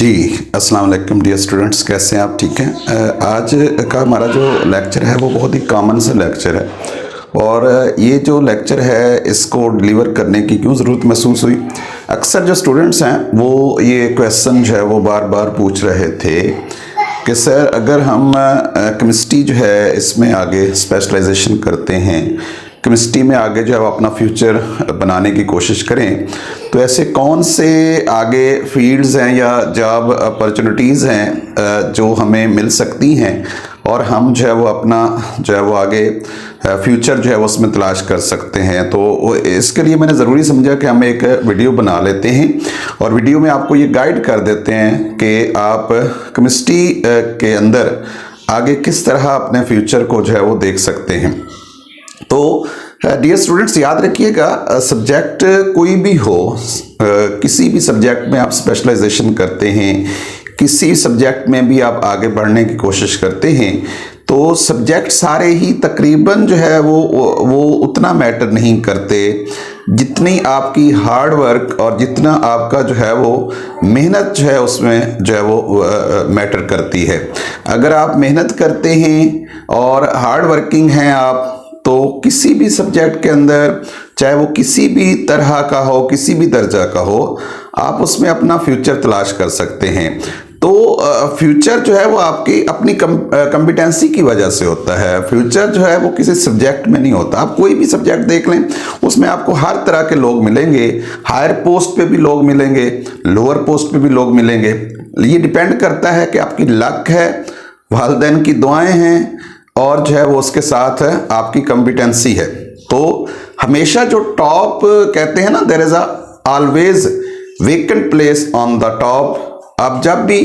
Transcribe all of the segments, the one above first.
जी, अस्सलाम वालेकुम dear students, कैसे हैं आप? ठीक हैं। आज का हमारा जो लेक्चर है वो बहुत ही कॉमन सा लेक्चर है और ये जो लेक्चर है इसको डिलीवर करने की क्यों ज़रूरत महसूस हुई। अक्सर जो स्टूडेंट्स हैं वो ये क्वेश्चन जो है वो बार बार पूछ रहे थे कि सर अगर हम केमिस्ट्री जो है इसमें आगे स्पेशलाइजेशन करते हैं, केमिस्ट्री में आगे जो है वो अपना फ्यूचर बनाने की कोशिश करें, तो ऐसे कौन से आगे फील्ड्स हैं या जॉब अपॉर्चुनिटीज़ हैं जो हमें मिल सकती हैं और हम जो है वो अपना जो है वो आगे फ्यूचर जो है वो उसमें तलाश कर सकते हैं। तो इसके लिए मैंने ज़रूरी समझा कि हम एक वीडियो बना लेते हैं और वीडियो में आपको ये गाइड कर देते हैं कि आप केमिस्ट्री के अंदर आगे किस तरह अपने फ्यूचर को जो है वो देख सकते हैं। तो डियर स्टूडेंट्स, याद रखिएगा, सब्जेक्ट कोई भी हो, किसी भी सब्जेक्ट में आप स्पेशलाइजेशन करते हैं, किसी सब्जेक्ट में भी आप आगे बढ़ने की कोशिश करते हैं, तो सब्जेक्ट सारे ही तकरीबन जो है वो उतना मैटर नहीं करते जितनी आपकी हार्ड वर्क और जितना आपका जो है वो मेहनत जो है उसमें जो है वो मैटर करती है। अगर आप मेहनत करते हैं और हार्ड वर्किंग हैं आप, तो किसी भी सब्जेक्ट के अंदर, चाहे वो किसी भी तरह का हो, किसी भी दर्जा का हो, आप उसमें अपना फ्यूचर तलाश कर सकते हैं। तो फ्यूचर जो है वो आपकी अपनी कॉम्पिटेंसी की वजह से होता है। फ्यूचर जो है वो किसी सब्जेक्ट में नहीं होता। आप कोई भी सब्जेक्ट देख लें, उसमें आपको हर तरह के लोग मिलेंगे। हायर पोस्ट पे भी लोग मिलेंगे, लोअर पोस्ट पे भी लोग मिलेंगे। ये डिपेंड करता है कि आपकी लक है, वालिदैन की दुआएं हैं और जो है वो उसके साथ आपकी कॉम्पिटेंसी है। तो हमेशा जो टॉप कहते हैं ना, there is always vacant place on the top. आप जब भी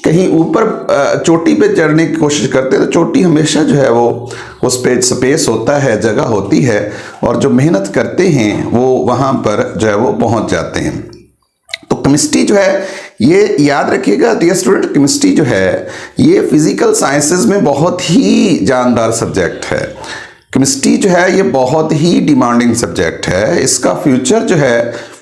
कहीं ऊपर चोटी पे चढ़ने की कोशिश करते हैं तो चोटी हमेशा जो है वो उस पे स्पेस होता है, जगह होती है, और जो मेहनत करते हैं वो वहाँ पर जो है वो पहुँच जाते हैं। तो केमिस्ट्री जो है, ये याद रखिएगा डियर स्टूडेंट, केमिस्ट्री जो है ये फिजिकल साइंसेज में बहुत ही जानदार सब्जेक्ट है। केमिस्ट्री जो है ये बहुत ही डिमांडिंग सब्जेक्ट है। इसका फ्यूचर जो है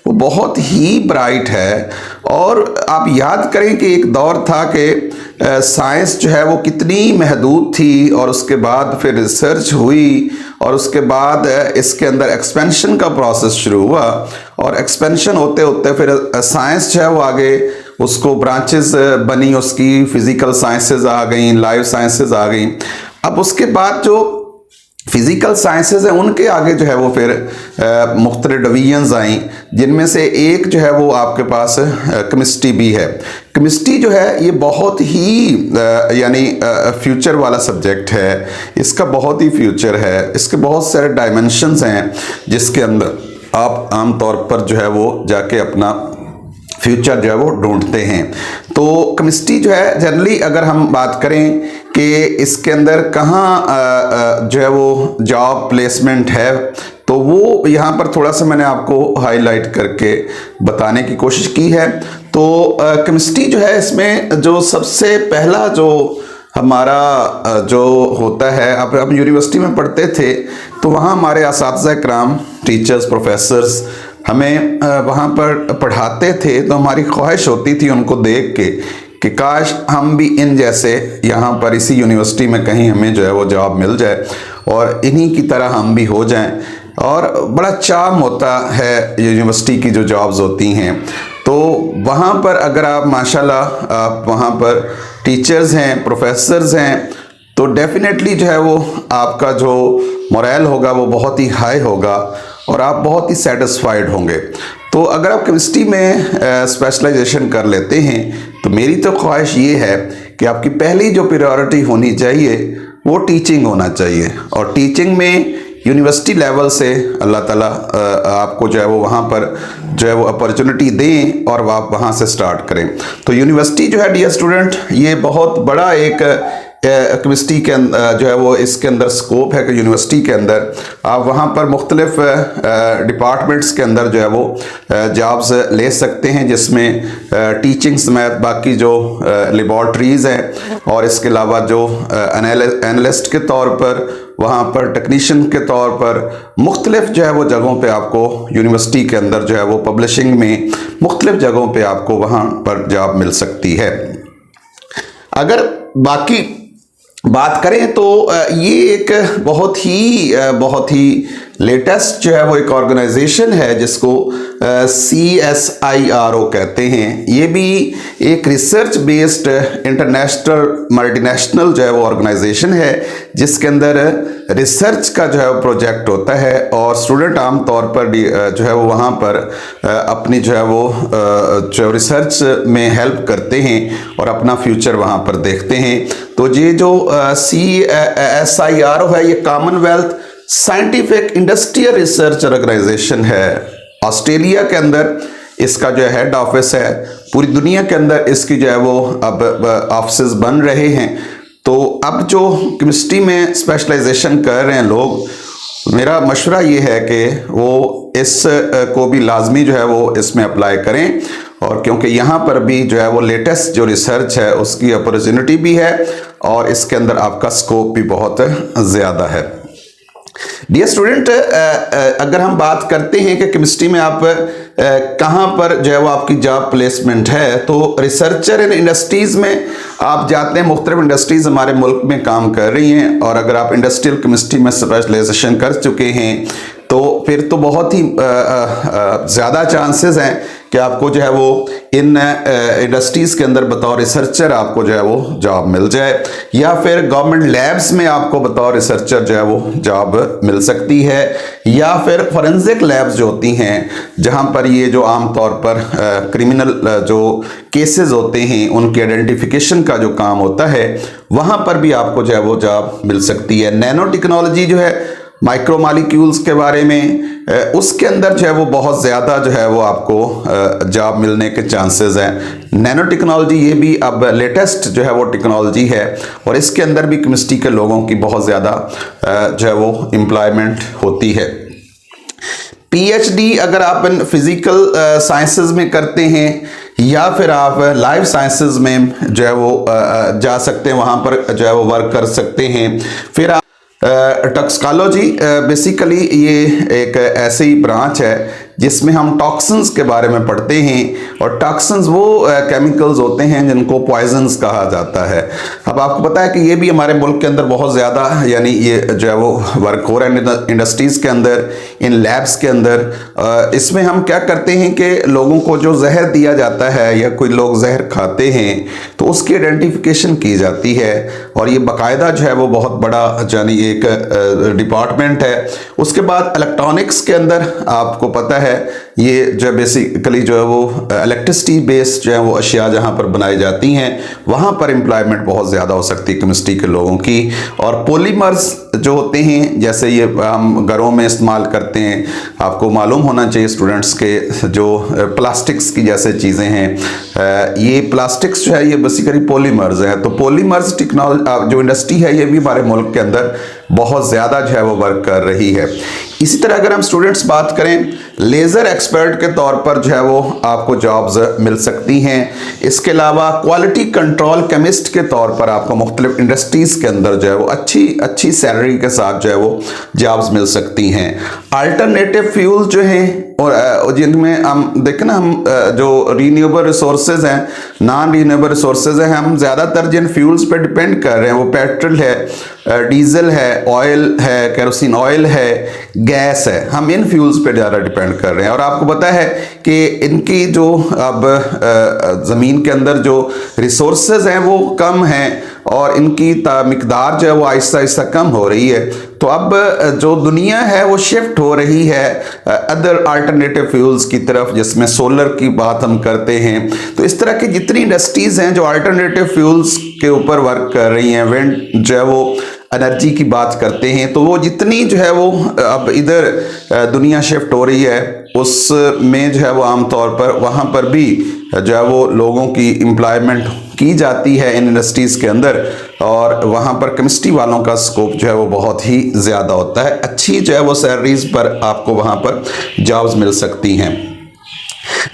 वो बहुत ही ब्राइट है। और आप याद करें कि एक दौर था कि साइंस जो है वो कितनी महदूद थी और उसके बाद फिर रिसर्च हुई और उसके बाद इसके अंदर एक्सपेंशन का प्रोसेस शुरू हुआ और एक्सपेंशन होते होते फिर साइंस जो है वो आगे उसको ब्रांचेस बनी, उसकी फिजिकल साइंसेज आ गई, लाइफ साइंसेज आ गई। अब उसके बाद जो फिजिकल साइंसेज हैं उनके आगे जो है वो फिर मुख्तलिफ डिवीजन्स आई, जिनमें से एक जो है वो आपके पास केमिस्ट्री भी है। केमिस्ट्री जो है ये बहुत ही यानी फ्यूचर वाला सब्जेक्ट है। इसका बहुत ही फ्यूचर है। इसके बहुत सारे डायमेंशंस हैं जिसके अंदर आप आम तौर पर जो है वो जाके अपना फ्यूचर जो है वो ढूंढते हैं। तो केमिस्ट्री जो है जनरली अगर हम बात करें कि इसके अंदर कहाँ जो है वो जॉब प्लेसमेंट है, तो वो यहाँ पर थोड़ा सा मैंने आपको हाईलाइट करके बताने की कोशिश की है। तो केमिस्ट्री जो है इसमें जो सबसे पहला जो हमारा जो होता है, आप यूनिवर्सिटी में पढ़ते थे तो वहाँ हमारे असातिज़ा कराम, टीचर्स, प्रोफेसर्स हमें वहाँ पर पढ़ाते थे, तो हमारी ख्वाहिश होती थी उनको देख के कि काश हम भी इन जैसे यहाँ पर इसी यूनिवर्सिटी में कहीं हमें जो है वो जॉब मिल जाए और इन्हीं की तरह हम भी हो जाएं। और बड़ा चार्म होता है यूनिवर्सिटी की जो जॉब्स होती हैं। तो वहाँ पर अगर आप माशाल्लाह आप वहाँ पर टीचर्स हैं, प्रोफेसर्स हैं, तो डेफिनेटली जो है वो आपका जो मोरल होगा वो बहुत ही हाई होगा और आप बहुत ही सेटिस्फाइड होंगे। तो अगर आप केमिस्ट्री में स्पेशलाइजेशन कर लेते हैं तो मेरी तो ख्वाहिश ये है कि आपकी पहली जो प्रायोरिटी होनी चाहिए वो टीचिंग होना चाहिए। और टीचिंग में यूनिवर्सिटी लेवल से अल्लाह ताला आपको जो है वो वहाँ पर जो है वो अपॉर्चुनिटी दें और आप वहाँ से स्टार्ट करें। तो यूनिवर्सिटी जो है डियर स्टूडेंट, ये बहुत बड़ा एक केमिस्ट्री के जो है वो इसके अंदर स्कोप है कि यूनिवर्सिटी के अंदर आप वहाँ पर मुख्तलिफ डिपार्टमेंट्स के अंदर जो है वो जॉब्स ले सकते हैं, जिसमें टीचिंग समेत बाकी जो लेबॉर्ट्रीज़ हैं और इसके अलावा जो एनालिस्ट के तौर पर, वहाँ पर टेक्नीशियन के तौर पर मुख्तलिफ जो है वो जगहों पे आपको यूनिवर्सिटी के अंदर जो है वो पब्लिशिंग में मुख्तलिफ जगहों पे आपको वहाँ पर जॉब मिल सकती है। अगर बाकी बात करें तो ये एक बहुत ही लेटेस्ट जो है वो एक ऑर्गेनाइजेशन है जिसको CSIRO कहते हैं। ये भी एक रिसर्च बेस्ड इंटरनेशनल मल्टीनेशनल जो है वो ऑर्गेनाइजेशन है जिसके अंदर रिसर्च का जो है वो प्रोजेक्ट होता है और स्टूडेंट आमतौर पर जो है वो वहाँ पर अपनी जो है वो जो रिसर्च में हेल्प करते हैं और अपना फ्यूचर वहाँ पर देखते हैं। तो ये जो CSIRO है ये commonwealth scientific industrial research organisation है। ऑस्ट्रेलिया के अंदर इसका जो हेड ऑफिस है। पूरी दुनिया के अंदर इसकी जो है वो अब ऑफिस बन रहे हैं। तो अब जो केमिस्ट्री में स्पेशलाइजेशन कर रहे हैं लोग, मेरा मशवरा ये है कि वो इस को भी लाजमी जो है वो इसमें अप्लाई करें और क्योंकि यहाँ पर भी जो है वो लेटेस्ट जो रिसर्च है उसकी अपॉर्चुनिटी भी है और इसके अंदर आपका स्कोप भी बहुत ज़्यादा है। डियर स्टूडेंट, अगर हम बात करते हैं कि केमिस्ट्री में आप कहाँ पर जो है वो आपकी जॉब प्लेसमेंट है, तो रिसर्चर इन इंडस्ट्रीज़ में आप जाते हैं। मुख्तलिफ इंडस्ट्रीज़ हमारे मुल्क में काम कर रही हैं और अगर आप इंडस्ट्रियल केमिस्ट्री में स्पेशलाइजेशन कर चुके हैं तो फिर तो बहुत ही ज़्यादा चांसेस हैं कि आपको जो है वो इन इंडस्ट्रीज़ के अंदर बतौर रिसर्चर आपको जो है वो जॉब मिल जाए या फिर गवर्नमेंट लैब्स में आपको बतौर रिसर्चर जो है वो जॉब मिल सकती है या फिर फॉरेंसिक लैब्स जो होती हैं जहां पर ये जो आमतौर पर क्रिमिनल जो केसेस होते हैं उनके आइडेंटिफिकेशन का जो काम होता है वहां पर भी आपको जो है वो जॉब मिल सकती है। नैनो टेक्नोलॉजी जो है माइक्रो मॉलिक्यूल्स के बारे में उसके अंदर जो है वो बहुत ज़्यादा जो है वो आपको जॉब मिलने के चांसेस हैं। नैनो टेक्नोलॉजी ये भी अब लेटेस्ट जो है वो टेक्नोलॉजी है और इसके अंदर भी केमिस्ट्री के लोगों की बहुत ज़्यादा जो है वो एम्प्लॉयमेंट होती है। PhD अगर आप इन फिज़िकल साइंसेस में करते हैं या फिर आप लाइफ साइंसेस में जो है वो जा सकते हैं, वहाँ पर जो है वो वर्क कर सकते हैं। फिर आप टॉक्सिकोलॉजी बेसिकली ये एक ऐसी ब्रांच है जिसमें हम टॉक्सिन्स के बारे में पढ़ते हैं और टॉक्सिन्स वो केमिकल्स होते हैं जिनको पॉइजन्स कहा जाता है। अब आपको पता है कि ये भी हमारे मुल्क के अंदर बहुत ज़्यादा यानी ये जो है वो वर्क हो रहा है इंडस्ट्रीज़ के अंदर, इन लैब्स के अंदर। इसमें हम क्या करते हैं कि लोगों को जो जहर दिया जाता है या कोई लोग जहर खाते हैं तो उसकी आइडेंटिफिकेशन की जाती है और ये बाकायदा जो है वो बहुत बड़ा यानी एक डिपार्टमेंट है। उसके बाद इलेक्ट्रॉनिक्स के अंदर आपको पता है ये जो बेसिकली जो है वो इलेक्ट्रिसिटी बेस्ड जो है वो अशिया जहाँ पर बनाई जाती हैं वहाँ पर एम्प्लॉयमेंट बहुत ज़्यादा हो सकती है केमिस्ट्री के लोगों की। और पॉलीमर्स जो होते हैं जैसे ये हम घरों में इस्तेमाल करते हैं, आपको मालूम होना चाहिए स्टूडेंट्स के जो प्लास्टिक्स की जैसे चीज़ें हैं, ये प्लास्टिक्स जो है ये बेसिकली पॉलीमर्स हैं। तो पॉलीमर्स टेक्नोलॉजी जो इंडस्ट्री है ये भी हमारे मुल्क के अंदर बहुत ज़्यादा जो है वो वर्क कर रही है। इसी तरह अगर हम स्टूडेंट्स बात करें, लेज़र एक्सपर्ट के तौर पर जो है वो आपको जॉब्स मिल सकती हैं। इसके अलावा क्वालिटी कंट्रोल केमिस्ट के तौर पर आपको मुख्तलिफ इंडस्ट्रीज़ के अंदर जो है वो अच्छी सैलरी के साथ जो है वो जॉब्स मिल सकती हैं। अल्टरनेटिव फ्यूल जो हैं और जिनमें हम देखें ना, हम जो रीन्यूएबल रिसोर्सेज हैं, नॉन रीन्यूएबल रिसोर्सेज हैं, हम ज़्यादातर जिन फ्यूल्स पे डिपेंड कर रहे हैं वो पेट्रोल है, डीजल है, ऑयल है, केरोसिन ऑयल है, गैस है, हम इन फ्यूल्स पे ज़्यादा डिपेंड कर रहे हैं। और आपको पता है कि इनकी जो अब ज़मीन के अंदर जो रिसोर्सेज हैं वो कम हैं और इनकी मिकदार जो है वो आहिस्ता आहिस्ता कम हो रही है। तो अब जो दुनिया है वो शिफ्ट हो रही है अदर अल्टरनेटिव फ्यूल्स की तरफ, जिसमें सोलर की बात हम करते हैं। तो इस तरह की जितनी इंडस्ट्रीज़ हैं जो अल्टरनेटिव फ्यूल्स के ऊपर वर्क कर रही हैं, विंड जो है वो एनर्जी की बात करते हैं, तो वो जितनी जो है वो अब इधर दुनिया शिफ्ट हो रही है उसमें जो है वो आमतौर पर वहाँ पर भी जो है वो लोगों की एम्प्लॉयमेंट की जाती है इन इंडस्ट्रीज़ के अंदर और वहाँ पर केमिस्ट्री वालों का स्कोप जो है वो बहुत ही ज़्यादा होता है। अच्छी जो है वो सैलरीज पर आपको वहाँ पर जॉब्स मिल सकती हैं।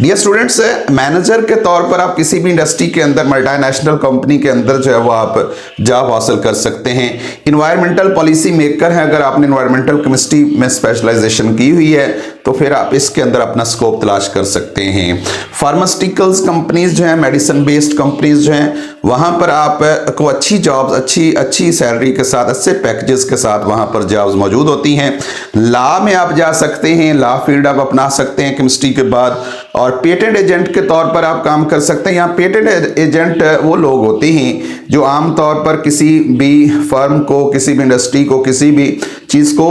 डियर स्टूडेंट्स, मैनेजर के तौर पर आप किसी भी इंडस्ट्री के अंदर मल्टीनेशनल कंपनी के अंदर जो है वो आप जॉब हासिल कर सकते हैं। इन्वायरमेंटल पॉलिसी मेकर हैं, अगर आपने इन्वायरमेंटल केमिस्ट्री में स्पेशलाइजेशन की हुई है तो फिर आप इसके अंदर अपना स्कोप तलाश कर सकते हैं। फार्मास्यूटिकल्स कंपनीज जो हैं, मेडिसिन बेस्ड कंपनीज जो हैं, वहाँ पर आप को अच्छी जॉब्स, अच्छी सैलरी के साथ, अच्छे पैकेजेस के साथ वहाँ पर जॉब्स मौजूद होती हैं। लॉ में आप जा सकते हैं, लॉ फील्ड आप अपना सकते हैं केमिस्ट्री के बाद, और पेटेंट एजेंट के तौर पर आप काम कर सकते हैं। यहाँ पेटेंट एजेंट वो लोग होते हैं जो आमतौर पर किसी भी फर्म को, किसी भी इंडस्ट्री को, किसी भी चीज़ को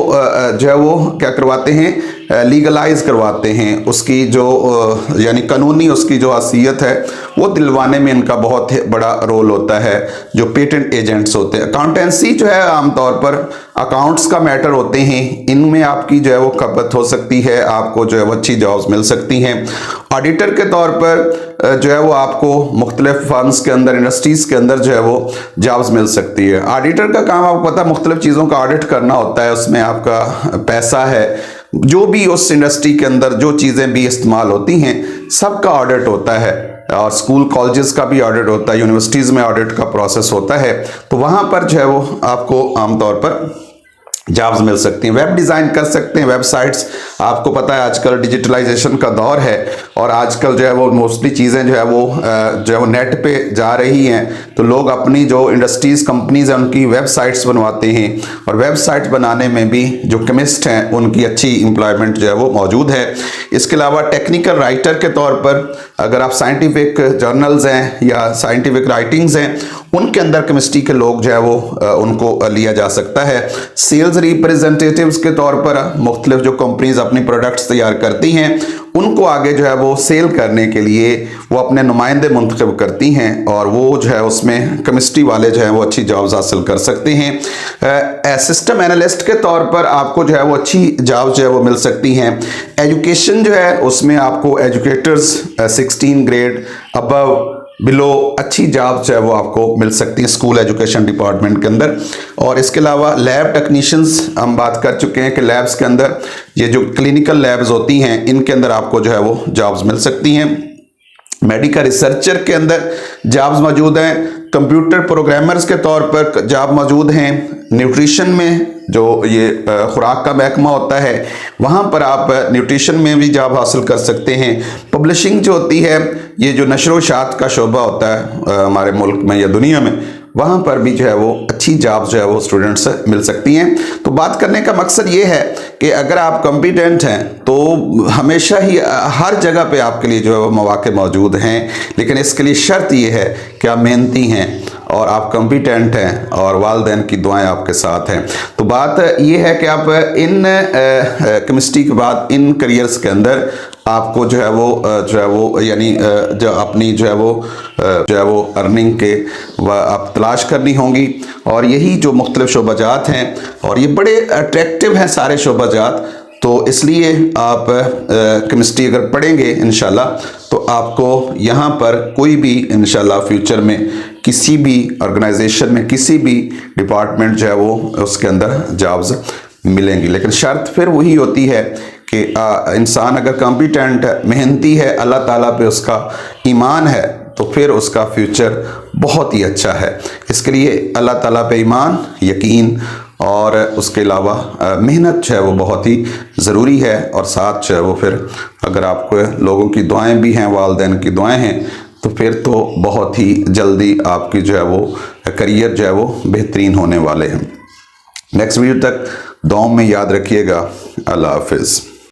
जो है वो क्या करवाते हैं, लीगलाइज करवाते हैं। उसकी जो यानी कानूनी उसकी जो हैसियत है वो दिलवाने में इनका बहुत बड़ा रोल होता है, जो पेटेंट एजेंट्स होते हैं। अकाउंटेंसी जो है आमतौर पर अकाउंट्स का मैटर होते हैं, इनमें आपकी जो है वो खपत हो सकती है, आपको जो है वो अच्छी जॉब्स मिल सकती हैं। ऑडिटर के तौर पर जो है वो आपको मुख्तलिफ फर्म्स के अंदर, इंडस्ट्रीज के अंदर जो है वो जॉब्स मिल सकती है। ऑडिटर का काम आपको पता है मुख्तलिफ चीज़ों का ऑडिट करना होता है, उसमें आपका पैसा है, जो भी उस इंडस्ट्री के अंदर जो चीज़ें भी इस्तेमाल होती हैं सबका ऑडिट होता है, और स्कूल कॉलेजेस का भी ऑडिट होता है, यूनिवर्सिटीज़ में ऑडिट का प्रोसेस होता है। तो वहाँ पर जो है वो आपको आमतौर पर जॉब्स मिल सकती हैं। वेब डिज़ाइन कर सकते हैं, वेबसाइट्स, आपको पता है आजकल डिजिटलाइजेशन का दौर है, और आजकल जो है वो मोस्टली चीज़ें जो है वो नेट पे जा रही हैं। तो लोग अपनी जो इंडस्ट्रीज़, कंपनीज हैं, उनकी वेबसाइट्स बनवाते हैं, और वेबसाइट्स बनाने में भी जो केमिस्ट हैं उनकी अच्छी एम्प्लॉयमेंट जो है वो मौजूद है। इसके अलावा टेक्निकल राइटर के तौर पर अगर आप साइंटिफिक जर्नल्स हैं या साइंटिफिक राइटिंग्स हैं, उनके अंदर केमिस्ट्री के लोग जो है वो उनको लिया जा सकता है। सेल्स रिप्रेजेंटेटिव्स के तौर पर मुख्तलिफ जो कंपनीज अपनी प्रोडक्ट्स तैयार करती हैं उनको आगे जो है वो सेल करने के लिए वो अपने नुमाइंदे मुंतखब करती हैं, और वो जो है उसमें केमिस्ट्री वाले जो है वो अच्छी जॉब्स हासिल कर सकते हैं। सिस्टम एनालिस्ट के तौर पर आपको जो है वो अच्छी जॉब्स जो है वो मिल सकती हैं। एजुकेशन जो है उसमें आपको एजुकेटर्स 16 ग्रेड अबव बिलो अच्छी जॉब जो है वो आपको मिल सकती है स्कूल एजुकेशन डिपार्टमेंट के अंदर। और इसके अलावा लैब टेक्नीशियंस हम बात कर चुके हैं कि लैब्स के अंदर ये जो क्लिनिकल लैब्स होती हैं इनके अंदर आपको जो है वो जॉब्स मिल सकती हैं। मेडिकल रिसर्चर के अंदर जॉब्स मौजूद हैं। कंप्यूटर प्रोग्रामर्स के तौर पर जॉब मौजूद हैं। न्यूट्रिशन में जो ये खुराक का महकमा होता है वहाँ पर आप न्यूट्रिशन में भी जॉब हासिल कर सकते हैं। पब्लिशिंग जो होती है, ये जो नशर व इशाअत का शोबा होता है हमारे मुल्क में या दुनिया में, वहाँ पर भी जो है वो अच्छी जॉब्स जो है वो स्टूडेंट्स मिल सकती हैं। तो बात करने का मकसद ये है कि अगर आप कॉम्पिटेंट हैं तो हमेशा ही हर जगह पे आपके लिए जो है वो मौके मौजूद हैं, लेकिन इसके लिए शर्त ये है कि आप मेहनती हैं और आप कॉम्पिटेंट हैं और वालिदैन की दुआएं आपके साथ हैं। तो बात ये है कि आप इन केमिस्ट्री के बाद इन करियर्स के अंदर आपको जो है वो यानी जो अपनी जो है वो अर्निंग के आप तलाश करनी होंगी। और यही जो मुख्तलिफ शोबाजात हैं, और ये बड़े अट्रैक्टिव हैं सारे शोबाजात, तो इसलिए आप केमिस्ट्री अगर पढ़ेंगे इंशाल्लाह तो आपको यहाँ पर कोई भी इंशाल्लाह फ्यूचर में किसी भी ऑर्गेनाइजेशन में, किसी भी डिपार्टमेंट जो है वो उसके अंदर जॉब्स मिलेंगी। लेकिन शर्त फिर वही होती है कि इंसान अगर कॉम्पिटेंट है, मेहनती है, अल्लाह ताला पे उसका ईमान है, तो फिर उसका फ्यूचर बहुत ही अच्छा है। इसके लिए अल्लाह ताला पे ईमान, यकीन और उसके अलावा मेहनत जो है वो बहुत ही ज़रूरी है। और साथ जो है वो फिर अगर आपको लोगों की दुआएं भी हैं, वालिदैन की दुआएं हैं, तो फिर तो बहुत ही जल्दी आपकी जो है वो करियर जो है वो बेहतरीन होने वाले हैं। नेक्स्ट वीडियो तक दुआओं में याद रखिएगा। अल्लाह हाफिज़।